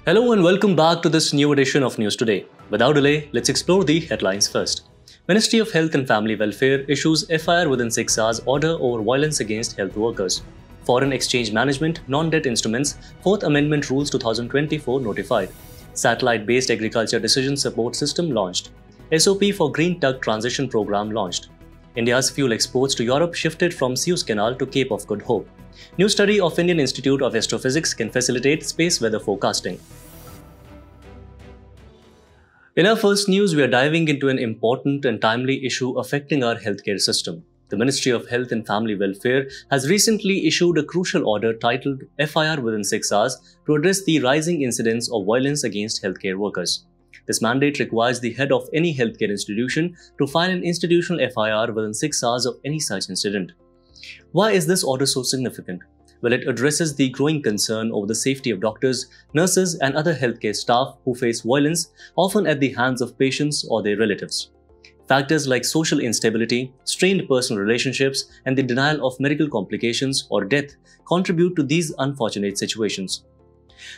Hello and welcome back to this new edition of News Today. Without delay, let's explore the headlines first. Ministry of Health and Family Welfare issues FIR within 6 hours order over violence against health workers. Foreign exchange management, non-debt instruments, 4th Amendment Rules 2024 notified. Satellite-based agriculture decision support system launched. SOP for Green Tug Transition Program launched. India's fuel exports to Europe shifted from Suez Canal to Cape of Good Hope. New study of Indian Institute of Astrophysics can facilitate space weather forecasting. In our first news, we are diving into an important and timely issue affecting our healthcare system. The Ministry of Health and Family Welfare has recently issued a crucial order titled FIR within 6 hours to address the rising incidence of violence against healthcare workers. This mandate requires the head of any healthcare institution to file an institutional FIR within 6 hours of any such incident. Why is this order so significant? Well, it addresses the growing concern over the safety of doctors, nurses, and other healthcare staff who face violence, often at the hands of patients or their relatives. Factors like social instability, strained personal relationships, and the denial of medical complications or death contribute to these unfortunate situations.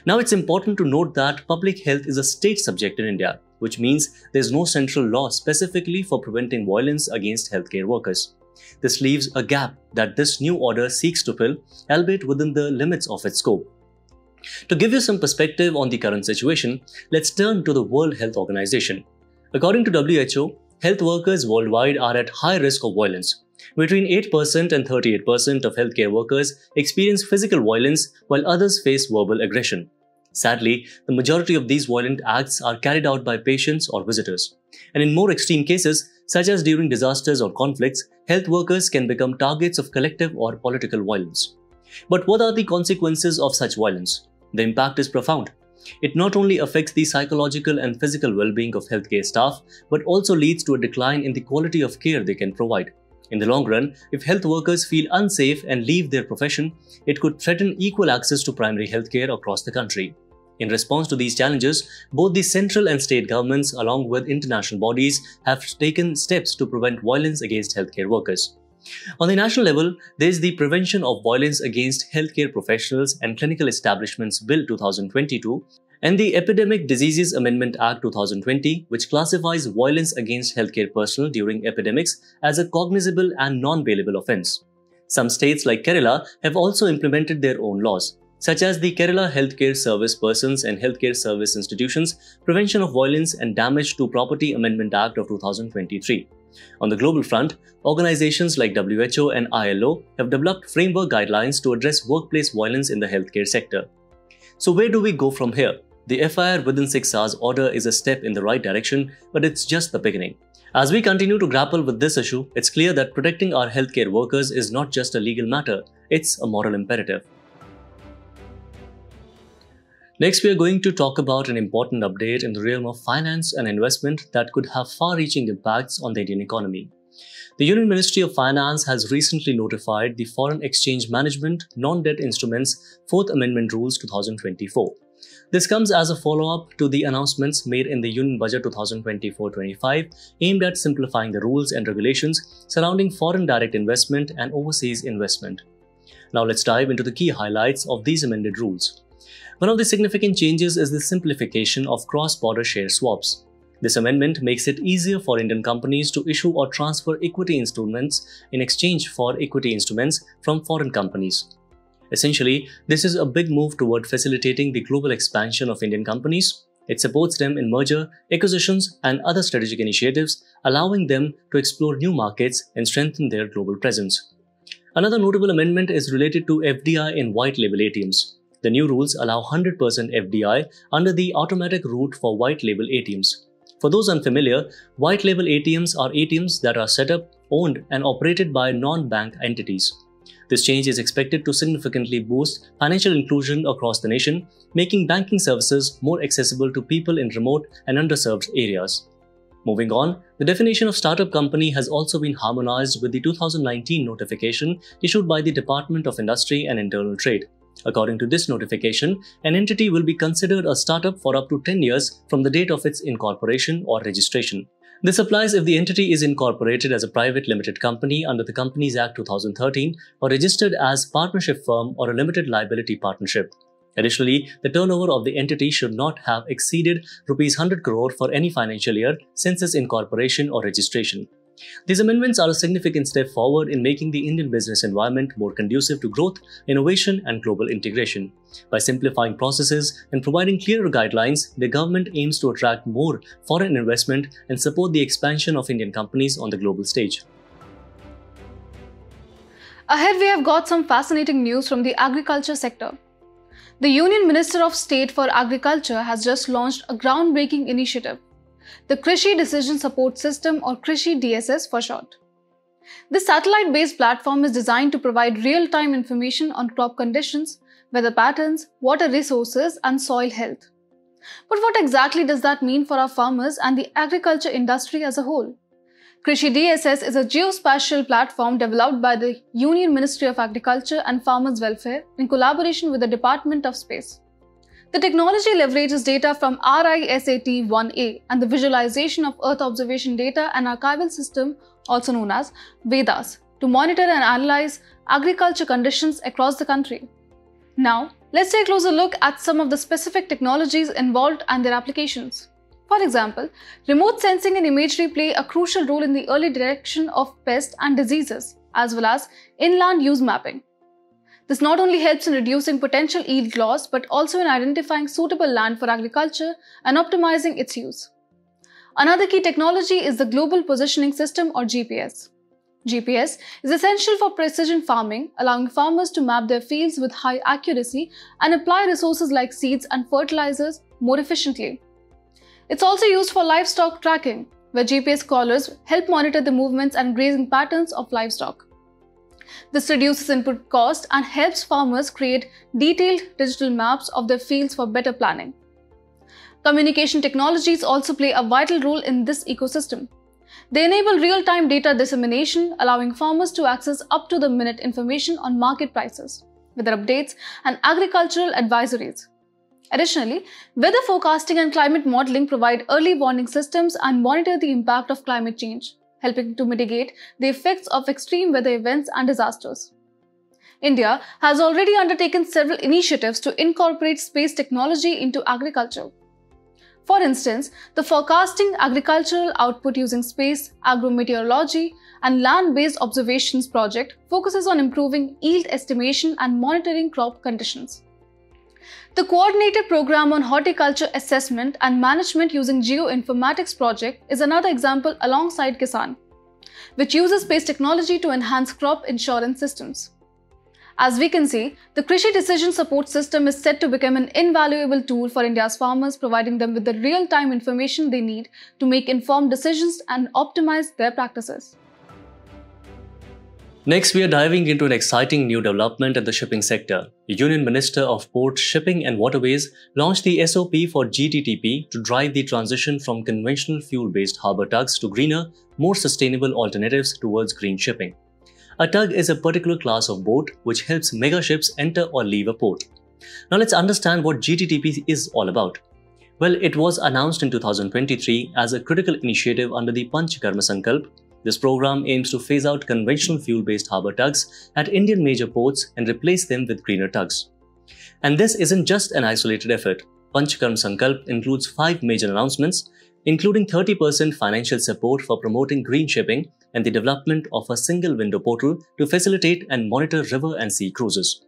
Now, it's important to note that public health is a state subject in India, which means there is no central law specifically for preventing violence against healthcare workers. This leaves a gap that this new order seeks to fill, albeit within the limits of its scope. To give you some perspective on the current situation, let's turn to the World Health Organization. According to WHO, health workers worldwide are at high risk of violence. Between 8% and 38% of healthcare workers experience physical violence, while others face verbal aggression. Sadly, the majority of these violent acts are carried out by patients or visitors. And in more extreme cases, such as during disasters or conflicts, health workers can become targets of collective or political violence. But what are the consequences of such violence? The impact is profound. It not only affects the psychological and physical well-being of healthcare staff, but also leads to a decline in the quality of care they can provide. In the long run, if health workers feel unsafe and leave their profession, it could threaten equal access to primary healthcare across the country. In response to these challenges, both the central and state governments, along with international bodies, have taken steps to prevent violence against healthcare workers. On the national level, there is the Prevention of Violence Against Healthcare Professionals and Clinical Establishments Bill 2022 and the Epidemic Diseases Amendment Act 2020, which classifies violence against healthcare personnel during epidemics as a cognizable and non-bailable offence. Some states like Kerala have also implemented their own laws, such as the Kerala Healthcare Service Persons and Healthcare Service Institutions Prevention of Violence and Damage to Property Amendment Act of 2023. On the global front, organizations like WHO and ILO have developed framework guidelines to address workplace violence in the healthcare sector. So where do we go from here? The FIR within 6 hours order is a step in the right direction, but it's just the beginning. As we continue to grapple with this issue, it's clear that protecting our healthcare workers is not just a legal matter, it's a moral imperative. Next, we are going to talk about an important update in the realm of finance and investment that could have far-reaching impacts on the Indian economy. The Union Ministry of Finance has recently notified the Foreign Exchange Management, Non-Debt Instruments 4th Amendment Rules 2024. This comes as a follow-up to the announcements made in the Union Budget 2024-25 aimed at simplifying the rules and regulations surrounding foreign direct investment and overseas investment. Now let's dive into the key highlights of these amended rules. One of the significant changes is the simplification of cross-border share swaps. This amendment makes it easier for Indian companies to issue or transfer equity instruments in exchange for equity instruments from foreign companies. Essentially, this is a big move toward facilitating the global expansion of Indian companies. It supports them in merger, acquisitions, and other strategic initiatives, allowing them to explore new markets and strengthen their global presence. Another notable amendment is related to FDI in white label ATMs. The new rules allow 100% FDI under the automatic route for white label ATMs. For those unfamiliar, white label ATMs are ATMs that are set up, owned, and operated by non-bank entities. This change is expected to significantly boost financial inclusion across the nation, making banking services more accessible to people in remote and underserved areas. Moving on, the definition of startup company has also been harmonized with the 2019 notification issued by the Department of Industry and Internal Trade. According to this notification, an entity will be considered a startup for up to 10 years from the date of its incorporation or registration. This applies if the entity is incorporated as a private limited company under the Companies Act 2013 or registered as partnership firm or a limited liability partnership. Additionally, the turnover of the entity should not have exceeded Rs 100 crore for any financial year since its incorporation or registration. These amendments are a significant step forward in making the Indian business environment more conducive to growth, innovation, and global integration. By simplifying processes and providing clearer guidelines, the government aims to attract more foreign investment and support the expansion of Indian companies on the global stage. Ahead, we have got some fascinating news from the agriculture sector. The Union Minister of State for Agriculture has just launched a groundbreaking initiative, the Krishi Decision Support System, or Krishi DSS for short. This satellite-based platform is designed to provide real-time information on crop conditions, weather patterns, water resources, and soil health. But what exactly does that mean for our farmers and the agriculture industry as a whole? Krishi DSS is a geospatial platform developed by the Union Ministry of Agriculture and Farmers' Welfare in collaboration with the Department of Space. The technology leverages data from RISAT-1A and the visualization of Earth observation data and archival system, also known as VEDAS, to monitor and analyze agriculture conditions across the country. Now, let's take a closer look at some of the specific technologies involved and their applications. For example, remote sensing and imagery play a crucial role in the early detection of pests and diseases, as well as inland use mapping. This not only helps in reducing potential yield loss, but also in identifying suitable land for agriculture and optimizing its use. Another key technology is the Global Positioning System, or GPS. GPS is essential for precision farming, allowing farmers to map their fields with high accuracy and apply resources like seeds and fertilizers more efficiently. It's also used for livestock tracking, where GPS collars help monitor the movements and grazing patterns of livestock. This reduces input cost and helps farmers create detailed digital maps of their fields for better planning. Communication technologies also play a vital role in this ecosystem. They enable real-time data dissemination, allowing farmers to access up-to-the-minute information on market prices, weather updates, and agricultural advisories. Additionally, weather forecasting and climate modeling provide early warning systems and monitor the impact of climate change, helping to mitigate the effects of extreme weather events and disasters. India has already undertaken several initiatives to incorporate space technology into agriculture. For instance, the Forecasting Agricultural Output Using Space, Agrometeorology, and Land-Based Observations project focuses on improving yield estimation and monitoring crop conditions. The Coordinated Program on Horticulture Assessment and Management using Geoinformatics project is another example alongside Kisan, which uses space technology to enhance crop insurance systems. As we can see, the Krishi Decision Support System is set to become an invaluable tool for India's farmers, providing them with the real-time information they need to make informed decisions and optimize their practices. Next, we are diving into an exciting new development in the shipping sector. The Union Minister of Port, Shipping and Waterways launched the SOP for GTTP to drive the transition from conventional fuel-based harbour tugs to greener, more sustainable alternatives towards green shipping. A tug is a particular class of boat which helps mega ships enter or leave a port. Now let's understand what GTTP is all about. Well, it was announced in 2023 as a critical initiative under the Panch Karma Sankalp. This program aims to phase out conventional fuel-based harbour tugs at Indian major ports and replace them with greener tugs. And this isn't just an isolated effort. Panch Karma Sankalp includes 5 major announcements, including 30% financial support for promoting green shipping and the development of a single window portal to facilitate and monitor river and sea cruises.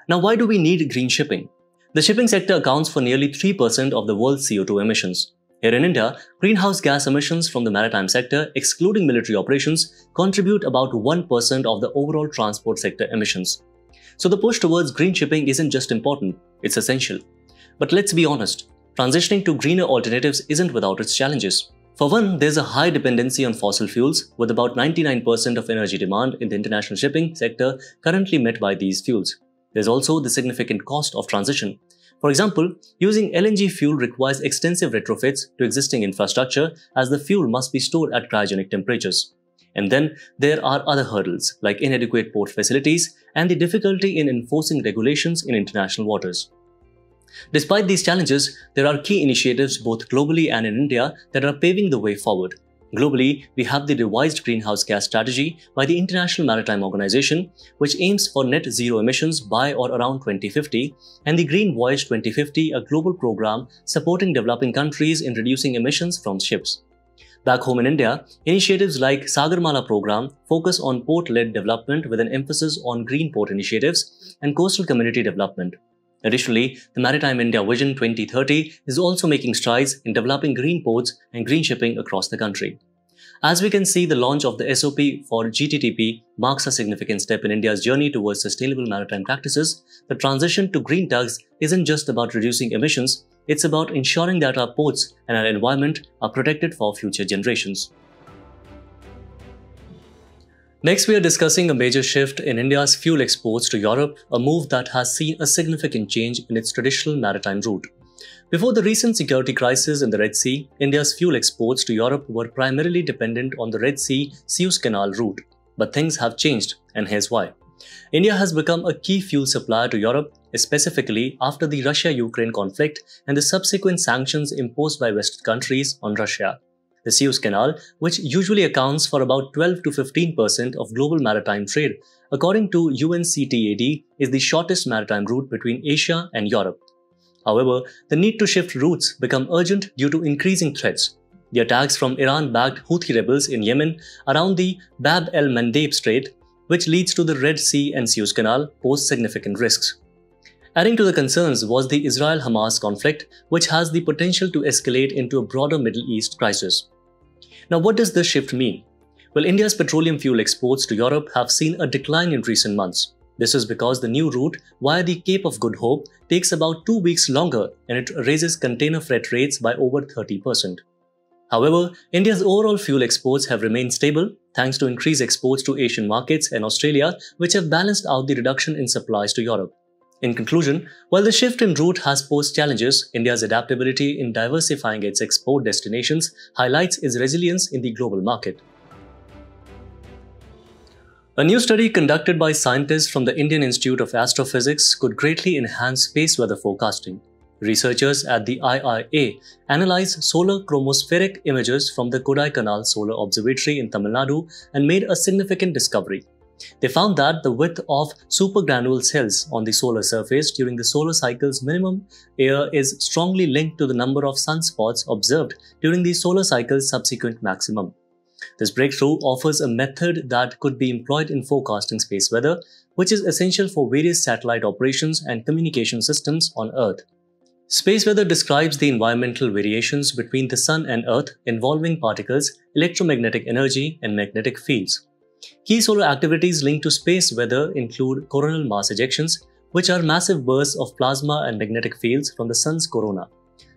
Now, why do we need green shipping? The shipping sector accounts for nearly 3% of the world's CO2 emissions. Here in India, greenhouse gas emissions from the maritime sector, excluding military operations, contribute about 1% of the overall transport sector emissions. So the push towards green shipping isn't just important, it's essential. But let's be honest, transitioning to greener alternatives isn't without its challenges. For one, there's a high dependency on fossil fuels, with about 99% of energy demand in the international shipping sector currently met by these fuels. There's also the significant cost of transition. For example, using LNG fuel requires extensive retrofits to existing infrastructure, as the fuel must be stored at cryogenic temperatures. And then there are other hurdles like inadequate port facilities and the difficulty in enforcing regulations in international waters. Despite these challenges, there are key initiatives both globally and in India that are paving the way forward. Globally, we have the revised greenhouse gas strategy by the International Maritime Organization, which aims for net zero emissions by or around 2050, and the Green Voyage 2050, a global program supporting developing countries in reducing emissions from ships. Back home in India, initiatives like Sagarmala program focus on port-led development with an emphasis on green port initiatives and coastal community development. Additionally, the Maritime India Vision 2030 is also making strides in developing green ports and green shipping across the country. As we can see, the launch of the SOP for GTTP marks a significant step in India's journey towards sustainable maritime practices. The transition to green tugs isn't just about reducing emissions, it's about ensuring that our ports and our environment are protected for future generations. Next, we are discussing a major shift in India's fuel exports to Europe, a move that has seen a significant change in its traditional maritime route. Before the recent security crisis in the Red Sea, India's fuel exports to Europe were primarily dependent on the Red Sea-Suez Canal route. But things have changed, and here's why. India has become a key fuel supplier to Europe, specifically after the Russia-Ukraine conflict and the subsequent sanctions imposed by Western countries on Russia. The Suez Canal, which usually accounts for about 12 to 15% of global maritime trade, according to UNCTAD, is the shortest maritime route between Asia and Europe. However, the need to shift routes become urgent due to increasing threats. The attacks from Iran-backed Houthi rebels in Yemen around the Bab el-Mandeb Strait, which leads to the Red Sea and Suez Canal, pose significant risks. Adding to the concerns was the Israel-Hamas conflict, which has the potential to escalate into a broader Middle East crisis. Now, what does this shift mean? Well, India's petroleum fuel exports to Europe have seen a decline in recent months. This is because the new route via the Cape of Good Hope takes about 2 weeks longer and it raises container freight rates by over 30%. However, India's overall fuel exports have remained stable thanks to increased exports to Asian markets and Australia, which have balanced out the reduction in supplies to Europe. In conclusion, while the shift in route has posed challenges, India's adaptability in diversifying its export destinations highlights its resilience in the global market. A new study conducted by scientists from the Indian Institute of Astrophysics could greatly enhance space weather forecasting. Researchers at the IIA analyzed solar chromospheric images from the Kodaikanal Solar Observatory in Tamil Nadu and made a significant discovery. They found that the width of supergranule cells on the solar surface during the solar cycle's minimum air is strongly linked to the number of sunspots observed during the solar cycle's subsequent maximum. This breakthrough offers a method that could be employed in forecasting space weather, which is essential for various satellite operations and communication systems on Earth. Space weather describes the environmental variations between the Sun and Earth involving particles, electromagnetic energy, and magnetic fields. Key solar activities linked to space weather include coronal mass ejections, which are massive bursts of plasma and magnetic fields from the Sun's corona.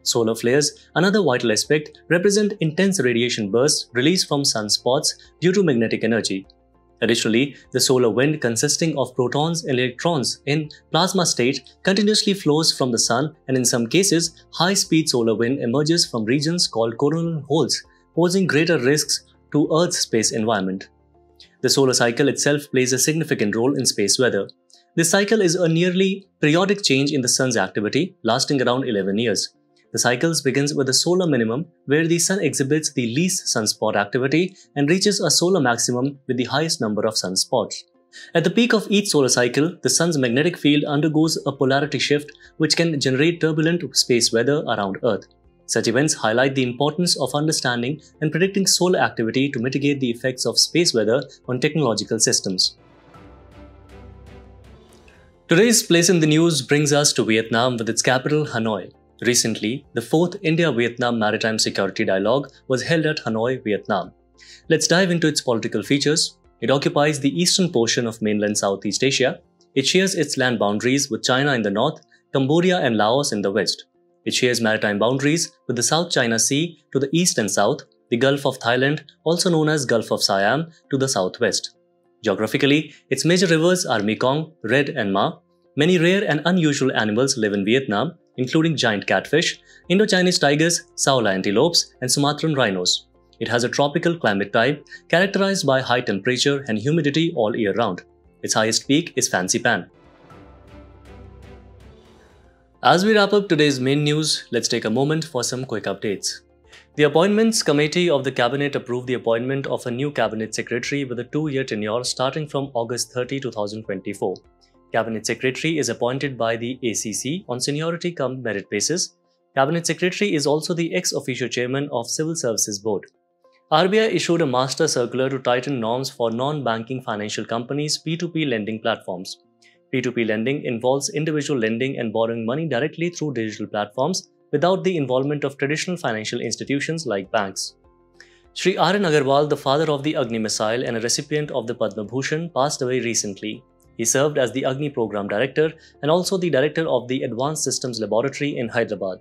Solar flares, another vital aspect, represent intense radiation bursts released from sunspots due to magnetic energy. Additionally, the solar wind, consisting of protons and electrons in plasma state, continuously flows from the Sun, and in some cases, high-speed solar wind emerges from regions called coronal holes, posing greater risks to Earth's space environment. The solar cycle itself plays a significant role in space weather. This cycle is a nearly periodic change in the Sun's activity, lasting around 11 years. The cycle begins with a solar minimum, where the Sun exhibits the least sunspot activity and reaches a solar maximum with the highest number of sunspots. At the peak of each solar cycle, the Sun's magnetic field undergoes a polarity shift, which can generate turbulent space weather around Earth. Such events highlight the importance of understanding and predicting solar activity to mitigate the effects of space weather on technological systems. Today's place in the news brings us to Vietnam with its capital, Hanoi. Recently, the 4th India-Vietnam Maritime Security Dialogue was held at Hanoi, Vietnam. Let's dive into its political features. It occupies the eastern portion of mainland Southeast Asia. It shares its land boundaries with China in the north, Cambodia and Laos in the west. It shares maritime boundaries with the South China Sea to the east and south, the Gulf of Thailand, also known as Gulf of Siam, to the southwest. Geographically, its major rivers are Mekong, Red and Ma. Many rare and unusual animals live in Vietnam, including giant catfish, Indo-Chinese tigers, Saola antelopes, and Sumatran rhinos. It has a tropical climate type characterized by high temperature and humidity all year round. Its highest peak is Fancy Pan. As we wrap up today's main news, let's take a moment for some quick updates. The Appointments Committee of the Cabinet approved the appointment of a new Cabinet Secretary with a 2-year tenure starting from August 30, 2024. Cabinet Secretary is appointed by the ACC on seniority cum merit basis. Cabinet Secretary is also the ex-officio chairman of Civil Services Board. RBI issued a master circular to tighten norms for non-banking financial companies' P2P lending platforms. P2P lending involves individual lending and borrowing money directly through digital platforms without the involvement of traditional financial institutions like banks. Shri R. N. Agarwal, the father of the Agni missile and a recipient of the Padma Bhushan, passed away recently. He served as the Agni Program Director and also the Director of the Advanced Systems Laboratory in Hyderabad.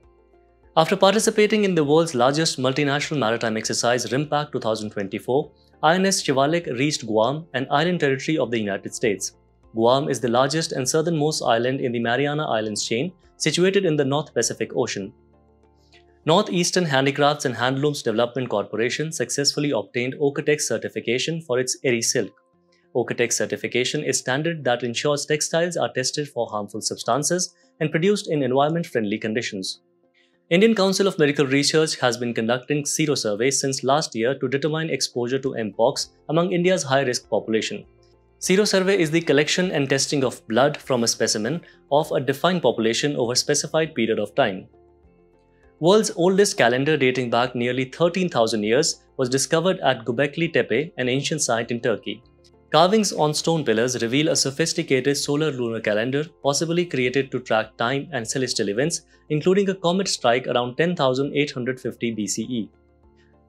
After participating in the world's largest multinational maritime exercise RIMPAC 2024, INS Shivalik reached Guam, an island territory of the United States. Guam is the largest and southernmost island in the Mariana Islands chain, situated in the North Pacific Ocean. Northeastern Handicrafts and Handlooms Development Corporation successfully obtained Okotex certification for its Eri silk. Okotex certification is standard that ensures textiles are tested for harmful substances and produced in environment-friendly conditions. Indian Council of Medical Research has been conducting sero surveys since last year to determine exposure to Mpox among India's high-risk population. Sero survey is the collection and testing of blood from a specimen of a defined population over a specified period of time. World's oldest calendar dating back nearly 13,000 years was discovered at Göbekli Tepe, an ancient site in Turkey. Carvings on stone pillars reveal a sophisticated solar-lunar calendar possibly created to track time and celestial events, including a comet strike around 10,850 BCE.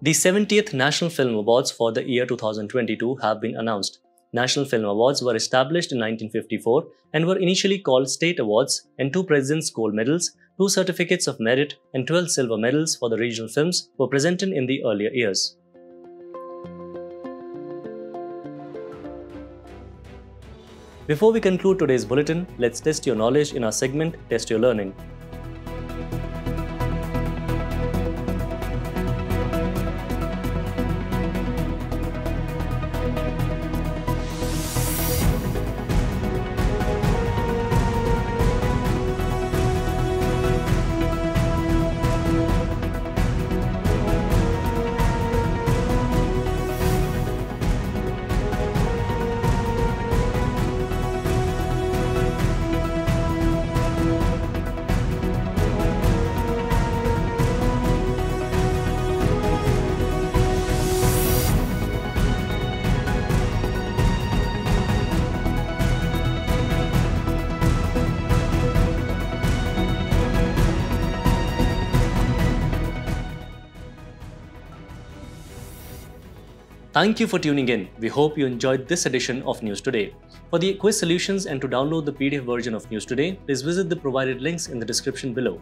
The 70th National Film Awards for the year 2022 have been announced. National Film Awards were established in 1954 and were initially called State Awards, and 2 President's Gold Medals, 2 Certificates of Merit and 12 Silver Medals for the regional films were presented in the earlier years. Before we conclude today's bulletin, let's test your knowledge in our segment Test Your Learning. Thank you for tuning in. We hope you enjoyed this edition of News Today. For the quiz solutions and to download the PDF version of News Today, please visit the provided links in the description below.